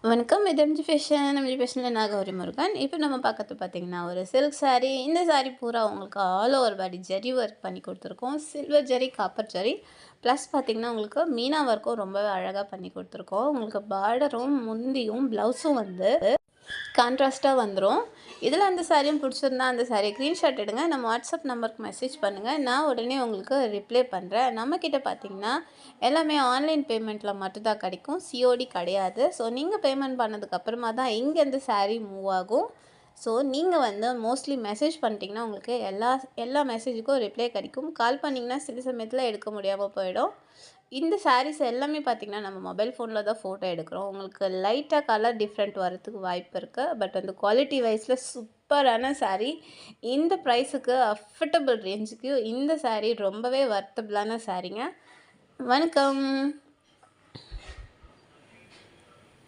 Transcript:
வணக்கம். இது எம்ஜி ஃபேஷனில் நான் கௌரி முருகன். இப்போ நம்ம பார்க்கறது பார்த்தீங்கன்னா, ஒரு சில்க் சாரீ. இந்த சாரீ பூரா உங்களுக்கு all over body zari work பண்ணி கொடுத்துருக்கோம். Silver zari, copper zari plus பார்த்தீங்கன்னா, உங்களுக்கு மீனா ஒர்க்கும் ரொம்பவே அழகாக பண்ணி கொடுத்துருக்கோம். உங்களுக்கு பார்டரும், முந்தியும், ப்ளவுஸும் வந்து கான்ட்ராஸ்ட்டாக வந்துடும். இதில் அந்த சாரியும் பிடிச்சிருந்தா அந்த சாரியை ஸ்க்ரீன்ஷாட் எடுங்க. நம்ம வாட்ஸ்அப் நம்பருக்கு மெசேஜ் பண்ணுங்கள். நான் உடனே உங்களுக்கு ரிப்ளை பண்ணுறேன். நம்மக்கிட்ட பார்த்தீங்கன்னா எல்லாமே ஆன்லைன் பேமெண்ட்டில் மட்டும்தான் கிடைக்கும். சிஓடி கிடையாது. ஸோ நீங்கள் பேமெண்ட் பண்ணதுக்கப்புறமா தான் இங்கேருந்து சாரீ மூவ் ஆகும். ஸோ நீங்கள் வந்து மோஸ்ட்லி மெசேஜ் பண்ணிட்டீங்கன்னா உங்களுக்கு எல்லா மெசேஜுக்கும் ரிப்ளை கிடைக்கும். கால் பண்ணிங்கன்னா சில சமயத்தில் எடுக்க முடியாமல் போயிடும். இந்த சாரீஸ் எல்லாமே பார்த்திங்கன்னா நம்ம மொபைல் ஃபோனில் தான் ஃபோட்டோ எடுக்கிறோம். உங்களுக்கு லைட்டாக கலர் டிஃப்ரெண்ட் வரதுக்கு வாய்ப்பு இருக்குது. பட் வந்து குவாலிட்டி வைஸில் சூப்பரான சாரீ. இந்த ப்ரைஸுக்கு அஃபர்டபுள் ரேஞ்சுக்கு இந்த சாரீ ரொம்பவே வர்த்தபிளான சாரீங்க. வணக்கம்.